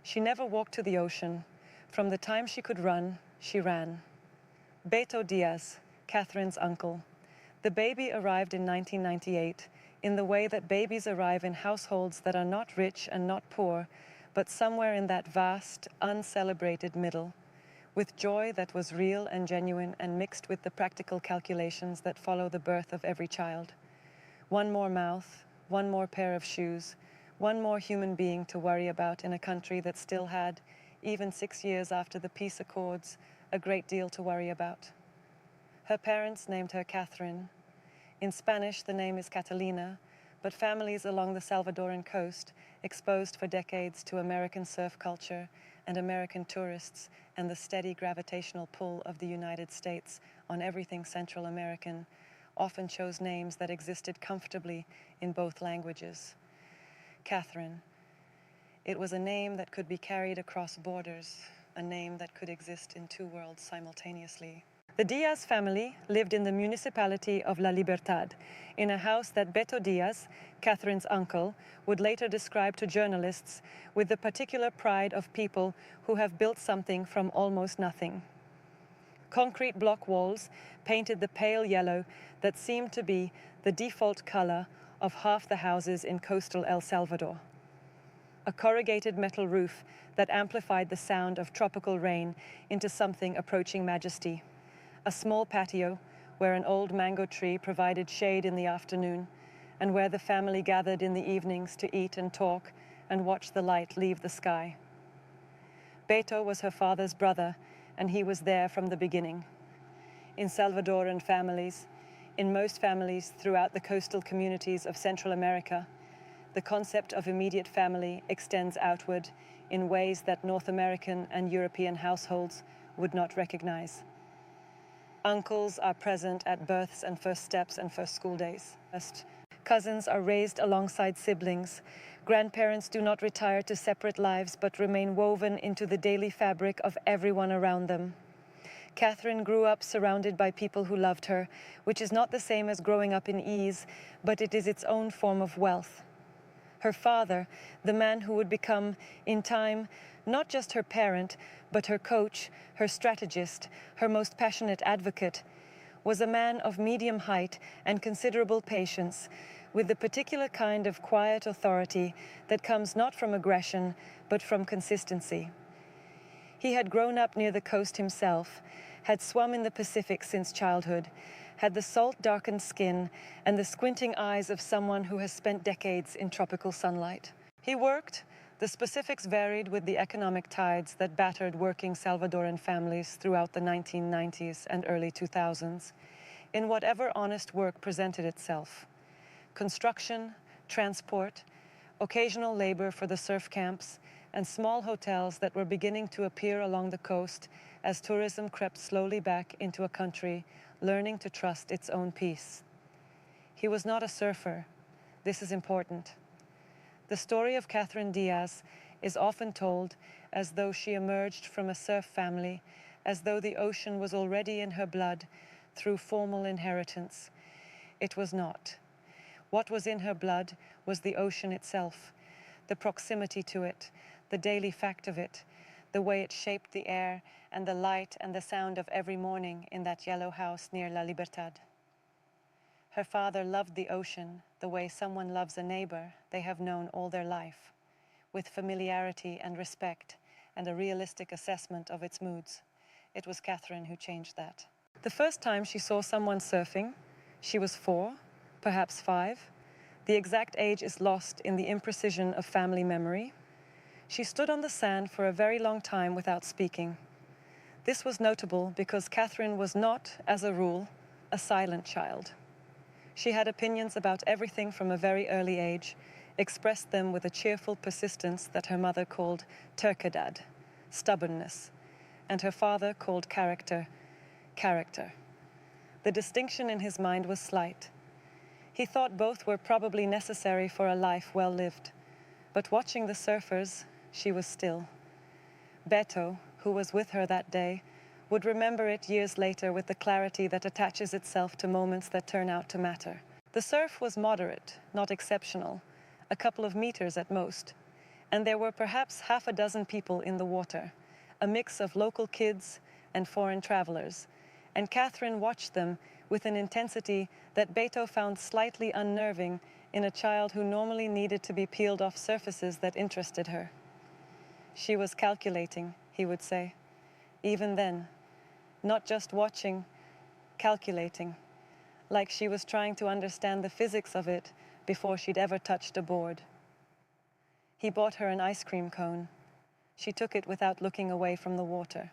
She never walked to the ocean. From the time she could run, she ran. Beto Diaz, Catherine's uncle. The baby arrived in 1998 in the way that babies arrive in households that are not rich and not poor, but somewhere in that vast, uncelebrated middle, with joy that was real and genuine and mixed with the practical calculations that follow the birth of every child. One more mouth, one more pair of shoes, one more human being to worry about in a country that still had, even 6 years after the peace accords, a great deal to worry about. Her parents named her Catherine. In Spanish, the name is Catalina, but families along the Salvadoran coast, exposed for decades to American surf culture and American tourists and the steady gravitational pull of the United States on everything Central American, often chose names that existed comfortably in both languages. Catherine. It was a name that could be carried across borders, a name that could exist in two worlds simultaneously. The Diaz family lived in the municipality of La Libertad, in a house that Beto Diaz, Catherine's uncle, would later describe to journalists with the particular pride of people who have built something from almost nothing. Concrete block walls painted the pale yellow that seemed to be the default color of half the houses in coastal El Salvador. A corrugated metal roof that amplified the sound of tropical rain into something approaching majesty. A small patio where an old mango tree provided shade in the afternoon and where the family gathered in the evenings to eat and talk and watch the light leave the sky. Beto was her father's brother, and he was there from the beginning. In Salvadoran families, in most families throughout the coastal communities of Central America, the concept of immediate family extends outward in ways that North American and European households would not recognize. Uncles are present at births and first steps and first school days. Cousins are raised alongside siblings. Grandparents do not retire to separate lives but remain woven into the daily fabric of everyone around them. Catherine grew up surrounded by people who loved her, which is not the same as growing up in ease, but it is its own form of wealth. Her father, the man who would become, in time, not just her parent, but her coach, her strategist, her most passionate advocate, was a man of medium height and considerable patience, with the particular kind of quiet authority that comes not from aggression, but from consistency. He had grown up near the coast himself, had swum in the Pacific since childhood, had the salt-darkened skin and the squinting eyes of someone who has spent decades in tropical sunlight. He worked. The specifics varied with the economic tides that battered working Salvadoran families throughout the 1990s and early 2000s, in whatever honest work presented itself. Construction, transport, occasional labor for the surf camps, and small hotels that were beginning to appear along the coast as tourism crept slowly back into a country learning to trust its own peace. He was not a surfer. This is important. The story of Catherine Diaz is often told as though she emerged from a surf family, as though the ocean was already in her blood through formal inheritance. It was not. What was in her blood was the ocean itself, the proximity to it, the daily fact of it, the way it shaped the air and the light and the sound of every morning in that yellow house near La Libertad. Her father loved the ocean the way someone loves a neighbor they have known all their life, with familiarity and respect and a realistic assessment of its moods. It was Catherine who changed that. The first time she saw someone surfing, she was 4, perhaps 5. The exact age is lost in the imprecision of family memory. She stood on the sand for a very long time without speaking. This was notable because Catherine was not, as a rule, a silent child. She had opinions about everything from a very early age, expressed them with a cheerful persistence that her mother called terquedad, stubbornness, and her father called character. The distinction in his mind was slight. He thought both were probably necessary for a life well lived, but watching the surfers, she was still. Beto, who was with her that day, would remember it years later with the clarity that attaches itself to moments that turn out to matter. The surf was moderate, not exceptional, a couple of meters at most, and there were perhaps half a dozen people in the water, a mix of local kids and foreign travelers, and Catherine watched them with an intensity that Beto found slightly unnerving in a child who normally needed to be peeled off surfaces that interested her. She was calculating, he would say. Even then, not just watching, calculating, like she was trying to understand the physics of it before she'd ever touched a board. He bought her an ice cream cone. She took it without looking away from the water.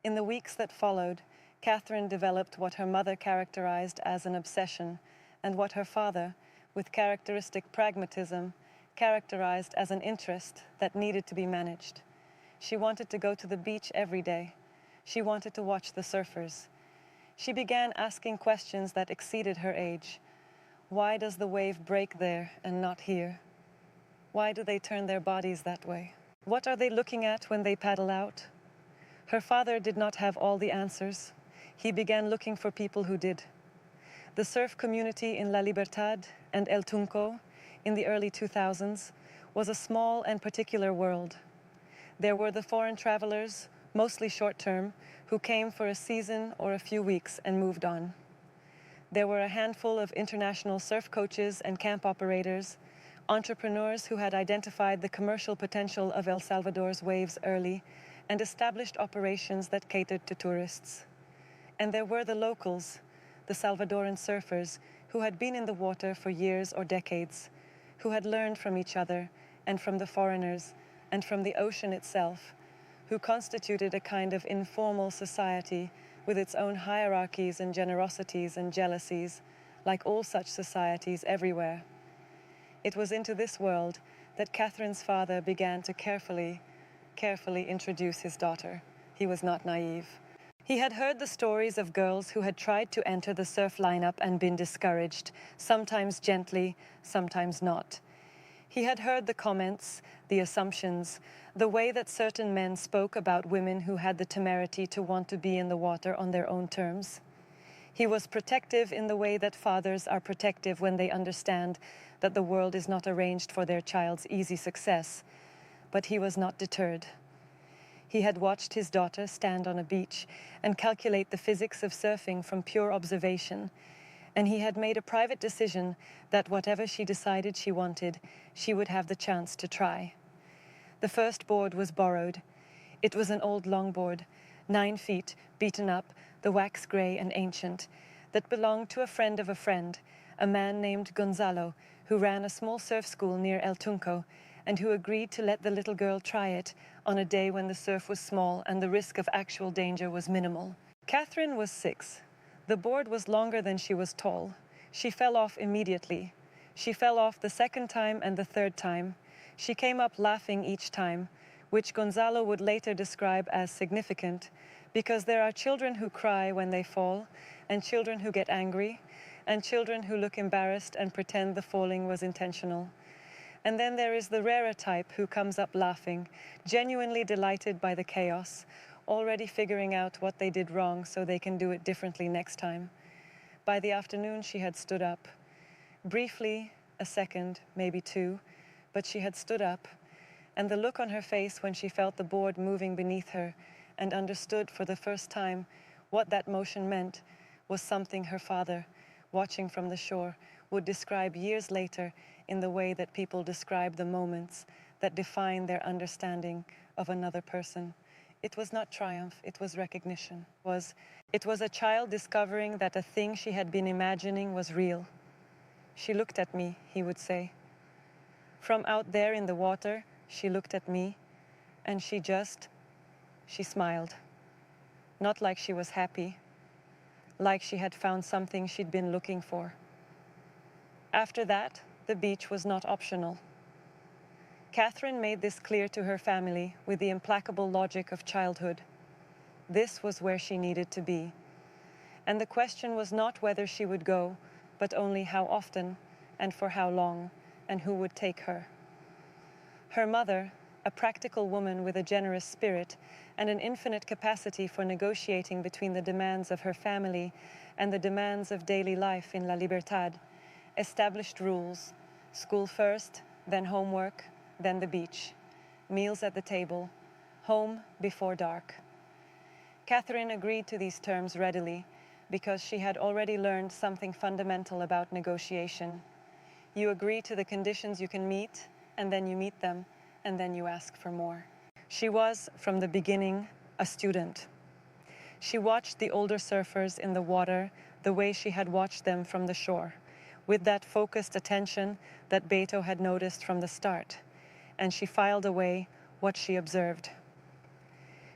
In the weeks that followed, Catherine developed what her mother characterized as an obsession, and what her father, with characteristic pragmatism, characterized as an interest that needed to be managed. She wanted to go to the beach every day. She wanted to watch the surfers. She began asking questions that exceeded her age. Why does the wave break there and not here? Why do they turn their bodies that way? What are they looking at when they paddle out? Her father did not have all the answers. He began looking for people who did. The surf community in La Libertad and El Tunco in the early 2000s was a small and particular world. There were the foreign travelers, mostly short-term, who came for a season or a few weeks and moved on. There were a handful of international surf coaches and camp operators, entrepreneurs who had identified the commercial potential of El Salvador's waves early and established operations that catered to tourists. And there were the locals, the Salvadoran surfers, who had been in the water for years or decades, who had learned from each other and from the foreigners and from the ocean itself, who constituted a kind of informal society with its own hierarchies and generosities and jealousies, like all such societies everywhere. It was into this world that Catherine's father began to carefully introduce his daughter. He was not naive. He had heard the stories of girls who had tried to enter the surf lineup and been discouraged, sometimes gently, sometimes not. He had heard the comments, the assumptions, the way that certain men spoke about women who had the temerity to want to be in the water on their own terms. He was protective in the way that fathers are protective when they understand that the world is not arranged for their child's easy success. But he was not deterred. He had watched his daughter stand on a beach and calculate the physics of surfing from pure observation, and he had made a private decision that whatever she decided she wanted, she would have the chance to try. The first board was borrowed. It was an old longboard, 9 feet, beaten up, the wax gray and ancient, that belonged to a friend of a friend, a man named Gonzalo, who ran a small surf school near El Tunco, and who agreed to let the little girl try it on a day when the surf was small and the risk of actual danger was minimal. Catherine was 6. The board was longer than she was tall. She fell off immediately. She fell off the second time and the third time. She came up laughing each time, which Gonzalo would later describe as significant, because there are children who cry when they fall, and children who get angry, and children who look embarrassed and pretend the falling was intentional. And then there is the rarer type who comes up laughing, genuinely delighted by the chaos, already figuring out what they did wrong so they can do it differently next time. By the afternoon, she had stood up. Briefly, a second, maybe 2, but she had stood up, and the look on her face when she felt the board moving beneath her and understood for the first time what that motion meant was something her father, watching from the shore, would describe years later in the way that people describe the moments that define their understanding of another person. It was not triumph, it was recognition. It was a child discovering that a thing she had been imagining was real. She looked at me, he would say. From out there in the water, she looked at me, and she smiled. Not like she was happy, like she had found something she'd been looking for. After that, the beach was not optional. Catherine made this clear to her family with the implacable logic of childhood. This was where she needed to be. And the question was not whether she would go, but only how often and for how long, and who would take her. Her mother, a practical woman with a generous spirit and an infinite capacity for negotiating between the demands of her family and the demands of daily life in La Libertad, established rules: school first, then homework, then the beach, meals at the table, home before dark. Catherine agreed to these terms readily because she had already learned something fundamental about negotiation. You agree to the conditions you can meet, and then you meet them, and then you ask for more. She was, from the beginning, a student. She watched the older surfers in the water the way she had watched them from the shore, with that focused attention that Beto had noticed from the start, and she filed away what she observed.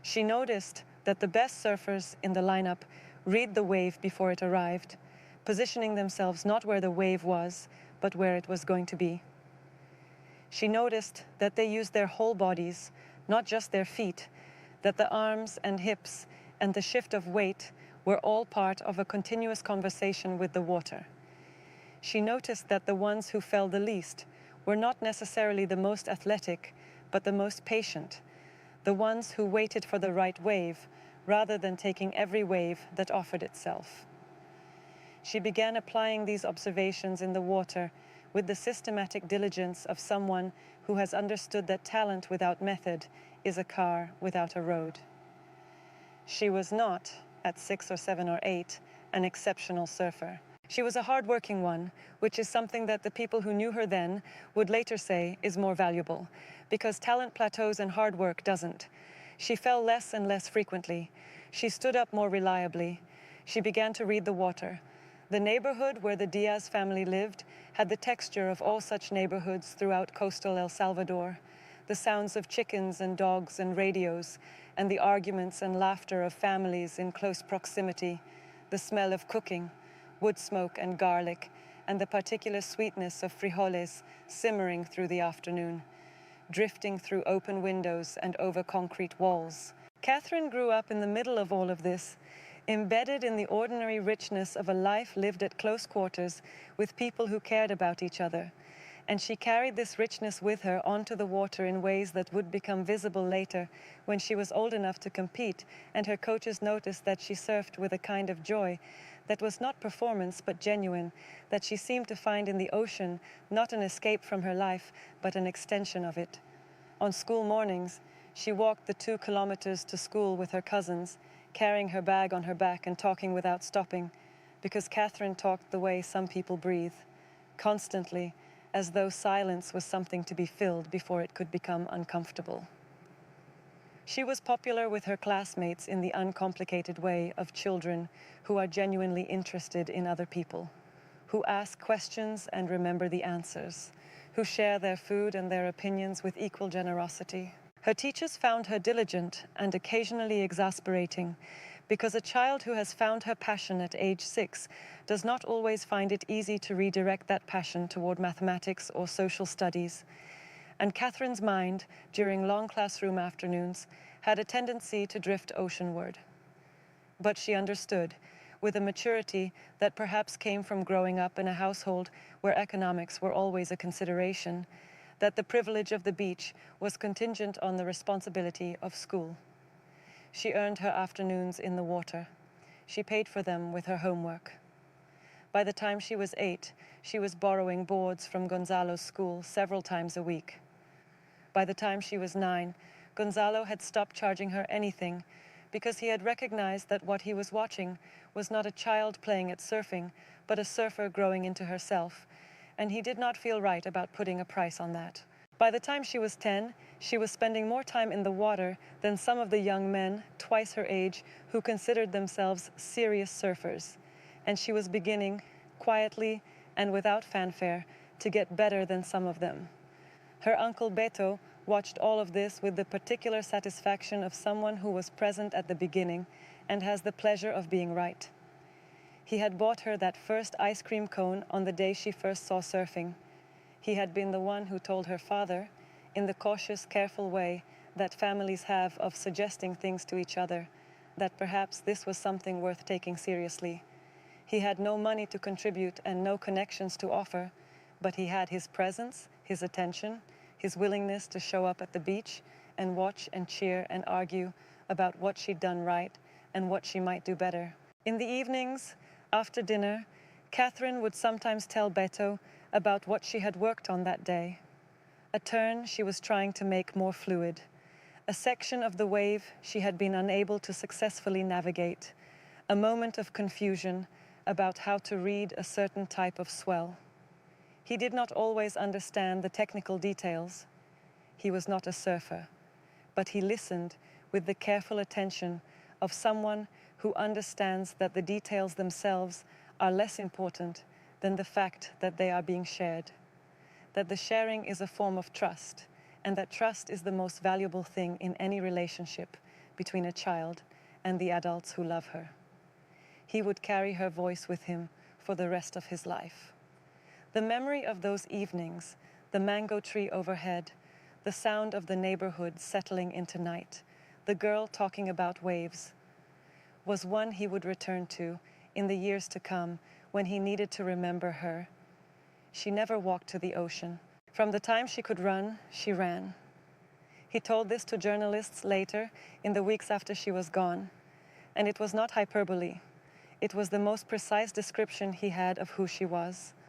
She noticed that the best surfers in the lineup read the wave before it arrived, positioning themselves not where the wave was, but where it was going to be. She noticed that they used their whole bodies, not just their feet, that the arms and hips and the shift of weight were all part of a continuous conversation with the water. She noticed that the ones who fell the least were not necessarily the most athletic, but the most patient, the ones who waited for the right wave rather than taking every wave that offered itself. She began applying these observations in the water with the systematic diligence of someone who has understood that talent without method is a car without a road. She was not, at 6 or 7 or 8, an exceptional surfer. She was a hard-working one, which is something that the people who knew her then would later say is more valuable, because talent plateaus and hard work doesn't. She fell less and less frequently. She stood up more reliably. She began to read the water. The neighborhood where the Diaz family lived had the texture of all such neighborhoods throughout coastal El Salvador. The sounds of chickens and dogs and radios, and the arguments and laughter of families in close proximity, the smell of cooking, wood smoke and garlic, and the particular sweetness of frijoles simmering through the afternoon, drifting through open windows and over concrete walls. Catherine grew up in the middle of all of this, embedded in the ordinary richness of a life lived at close quarters with people who cared about each other. And she carried this richness with her onto the water in ways that would become visible later when she was old enough to compete and her coaches noticed that she surfed with a kind of joy that was not performance but genuine, that she seemed to find in the ocean not an escape from her life but an extension of it. On school mornings, she walked the 2 kilometers to school with her cousins, carrying her bag on her back and talking without stopping, because Catherine talked the way some people breathe, constantly, as though silence was something to be filled before it could become uncomfortable. She was popular with her classmates in the uncomplicated way of children who are genuinely interested in other people, who ask questions and remember the answers, who share their food and their opinions with equal generosity. Her teachers found her diligent and occasionally exasperating, because a child who has found her passion at age 6 does not always find it easy to redirect that passion toward mathematics or social studies. And Catherine's mind, during long classroom afternoons, had a tendency to drift oceanward. But she understood, with a maturity that perhaps came from growing up in a household where economics were always a consideration, that the privilege of the beach was contingent on the responsibility of school. She earned her afternoons in the water. She paid for them with her homework. By the time she was 8, she was borrowing boards from Gonzalo's school several times a week. By the time she was 9, Gonzalo had stopped charging her anything because he had recognized that what he was watching was not a child playing at surfing, but a surfer growing into herself, and he did not feel right about putting a price on that. By the time she was 10, she was spending more time in the water than some of the young men, twice her age, who considered themselves serious surfers, and she was beginning, quietly and without fanfare, to get better than some of them. Her uncle Beto watched all of this with the particular satisfaction of someone who was present at the beginning and has the pleasure of being right. He had bought her that first ice cream cone on the day she first saw surfing. He had been the one who told her father, in the cautious, careful way that families have of suggesting things to each other, that perhaps this was something worth taking seriously. He had no money to contribute and no connections to offer, but he had his presence, his attention, his willingness to show up at the beach and watch and cheer and argue about what she'd done right and what she might do better. In the evenings, after dinner, Catherine would sometimes tell Beto about what she had worked on that day. a turn she was trying to make more fluid, a section of the wave she had been unable to successfully navigate, a moment of confusion about how to read a certain type of swell. He did not always understand the technical details. He was not a surfer, but he listened with the careful attention of someone who understands that the details themselves are less important than the fact that they are being shared, that the sharing is a form of trust, and that trust is the most valuable thing in any relationship between a child and the adults who love her. He would carry her voice with him for the rest of his life. The memory of those evenings, the mango tree overhead, the sound of the neighborhood settling into night, the girl talking about waves, was one he would return to in the years to come when he needed to remember her. She never walked to the ocean. From the time she could run, she ran. He told this to journalists later, in the weeks after she was gone. And it was not hyperbole. It was the most precise description he had of who she was.